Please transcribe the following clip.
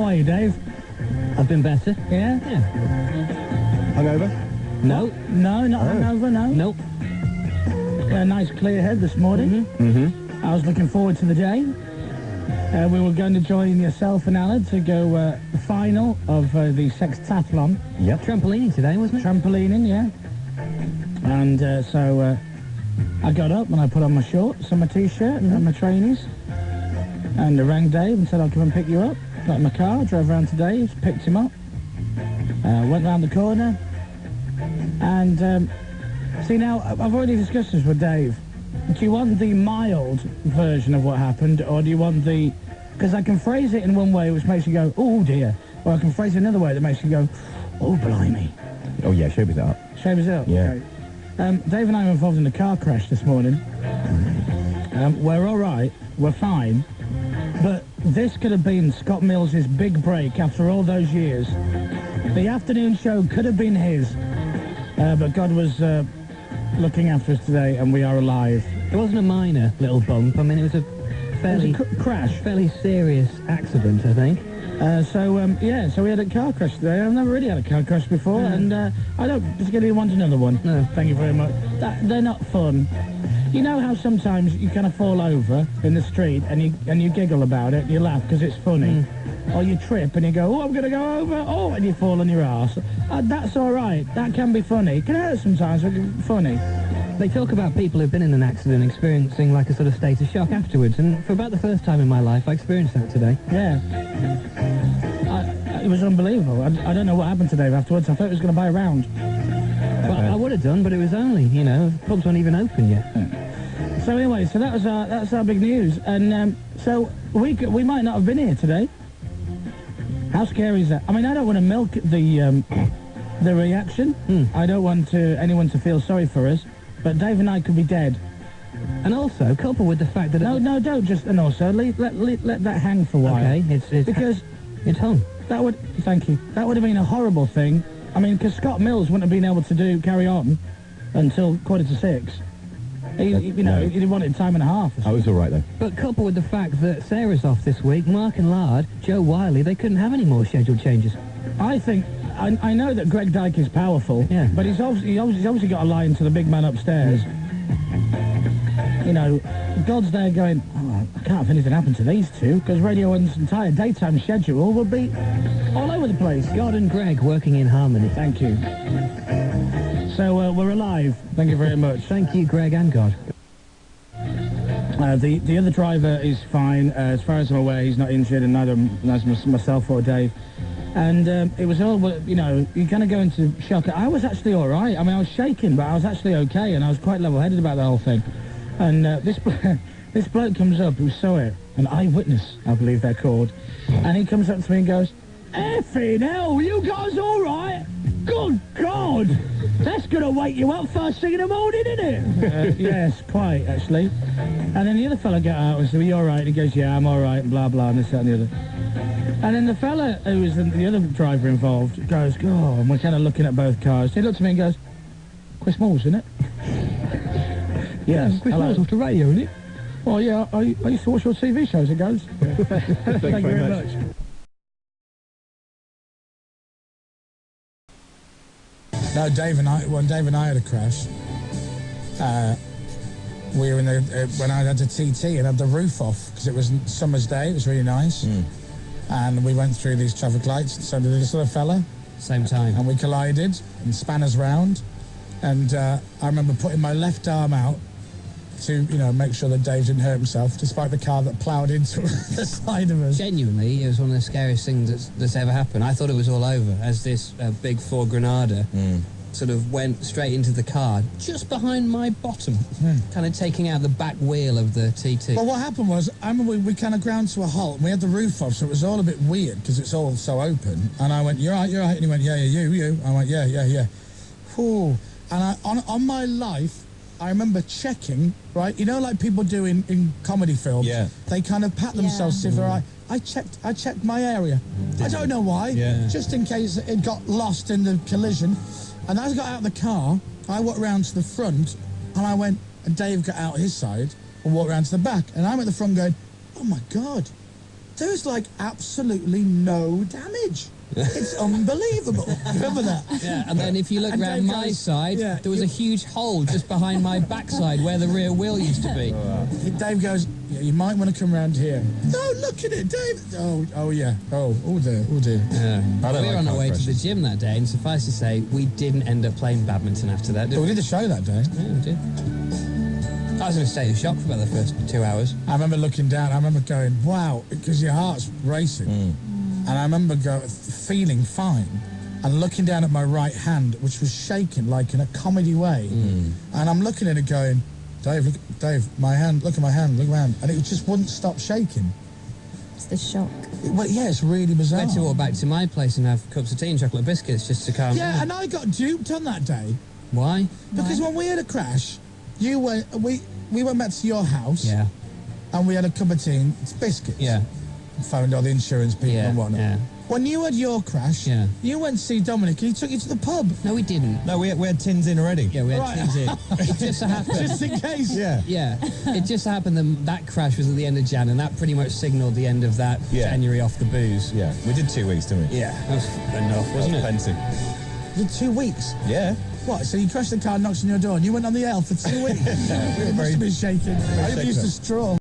are you, Dave? I've been better. Yeah? Yeah. Hungover? No. No, not hungover, no. Nope. A nice clear head this morning. Mm-hmm. I was looking forward to the day. We were going to join yourself and Alan to go the final of the sextathlon. Yep. Trampolining today, wasn't it? Trampolining, yeah. And so I got up and I put on my shorts and my T-shirt and my trainers. And I rang Dave and said I'll come and pick you up. Got in my car, drove around to Dave's, picked him up. Went round the corner. And see now, I've already discussed this with Dave. Do you want the mild version of what happened, or do you want the... Because I can phrase it in one way which makes you go, oh dear, or I can phrase it another way that makes you go, oh blimey. Oh yeah, showbiz it up. Showbiz it up? Yeah. Okay. Dave and I were involved in a car crash this morning. We're all right, we're fine, but this could have been Scott Mills's big break after all those years. The afternoon show could have been his, but God was looking after us today, and we are alive. It wasn't a minor little bump. I mean, it was a fairly... crash. Fairly serious accident, I think. So we had a car crash today. I've never really had a car crash before, and I don't particularly want another one. No. Thank you very much. They're not fun. You know how sometimes you kind of fall over in the street and you giggle about it, you laugh because it's funny, or you trip and you go, oh, I'm going to go over, oh, and you fall on your arse. That's all right. That can be funny. It can hurt sometimes, but it's funny. They talk about people who've been in an accident experiencing like a sort of state of shock afterwards, and for about the first time in my life, I experienced that today. Yeah. It was unbelievable. I don't know what happened to Dave afterwards. I thought he was going to buy a round. Well, I would have done, but it was only, pubs weren't even open yet. So anyway, so that's our big news, and so we might not have been here today. How scary is that? I mean, I don't want to milk the reaction. I don't want anyone to feel sorry for us, but Dave and I could be dead. And also, coupled with the fact that... No, don't just... And also, let that hang for a while. Okay, it's because it's hung. That would... Thank you. That would have been a horrible thing. I mean, because Scott Mills wouldn't have been able to carry on until 5:45. He didn't want it in time and a half. I was all right, though. But coupled with the fact that Sarah's off this week, Mark and Lard, Joe Wiley, they couldn't have any more scheduled changes. I think... I know that Greg Dyke is powerful, yeah, but he's obviously got a line to the big man upstairs. God's there going, oh, I can't have anything happen to these two, because Radio 1's entire daytime schedule will be all over the place. God and Greg working in harmony. Thank you. So we're alive. Thank you very much. Thank you, Greg and God. The other driver is fine. As far as I'm aware, he's not injured, and neither myself or Dave. And it was all, you kind of go into shock. I was actually all right. I mean, I was shaking, but I was actually okay, and I was quite level-headed about the whole thing. And this bloke comes up who saw it, an eyewitness, I believe they're called, and he comes up to me and goes, "Effing hell, you guys all right? Good God! That's going to wake you up first thing in the morning, isn't it?" Yes, quite, actually. And then the other fella got out and said, "Are you all right?" And he goes, "Yeah, I'm all right," and blah, blah, and this, that, and the other. And then the fella who was the other driver involved goes, "Oh," and we're kind of looking at both cars. He looked at me and goes, "Chris Moyles, isn't it?" Yes. Chris Moyles off the radio, isn't it? Well, yeah, I used to watch your TV shows, it goes. Thank you very much. No, when Dave and I had a crash, we were in when I had the TT and had the roof off, because it was summer's day, it was really nice. And we went through these traffic lights, and so did this other fella. Same time. And we collided and span us round. And I remember putting my left arm out to, make sure that Dave didn't hurt himself, despite the car that ploughed into the side of us. Genuinely, it was one of the scariest things that's ever happened. I thought it was all over as this big Ford Granada sort of went straight into the car, just behind my bottom, kind of taking out the back wheel of the TT. Well, what happened was, I remember we kind of ground to a halt, and we had the roof off, so it was all a bit weird, because it's all so open. And I went, "You're right, you're right." And he went, "Yeah, you." I went, "Yeah, yeah, yeah." Whew. And on my life, I remember checking, right? Like people do in comedy films. Yeah. They kind of pat themselves if they're right. I checked my area. I don't know why. Yeah. Just in case it got lost in the collision. And as I got out of the car, I walked round to the front, and I went, and Dave got out his side and walked round to the back. And I'm at the front going, "Oh my God, there's like absolutely no damage. It's unbelievable. Remember that? Yeah, and then if you look And around Dave my goes, side, yeah, there was a huge hole just behind my backside where the rear wheel used to be. Dave goes, yeah, you might want to come round here. No, look at it, Dave. Oh yeah. Oh dear. Yeah. I don't We were like on our car way to the crashes. gym that day, and suffice to say, we didn't end up playing badminton after that, did But we? we did the show that day. Yeah, we did. I was in a state of shock for about the first 2 hours. I remember looking down. I remember going, wow, because your heart's racing. And I remember feeling fine and looking down at my right hand, which was shaking like in a comedy way. And I'm looking at it going, Dave, my hand, look at my hand, look around. And it just wouldn't stop shaking. It's the shock. Well, yeah, it's really bizarre. I had to walk back to my place and have cups of tea and chocolate biscuits just to calm Yeah, down. and I got duped on that day. Why? Because when we had a crash, we went back to your house Yeah. and we had a cup of tea and biscuits. Yeah. Phoned all the insurance people Yeah, and whatnot. yeah. When you had your crash, Yeah. you went to see Dominic and he took you to the pub. No, we didn't. No, we had tins in already. Yeah, we had Right. things in. It just so happened. Just in case. Yeah. Yeah, it just so happened that crash was at the end of Jan, and that pretty much signalled the end of that Yeah. January off the booze. Yeah. We did 2 weeks, didn't we? Yeah, that was enough, wasn't it? Plenty. You did 2 weeks. Yeah. What? So you crashed the car, knocked on your door, and you went on the L for 2 weeks? we were It must very- have been shaking. I shaken used up. a straw.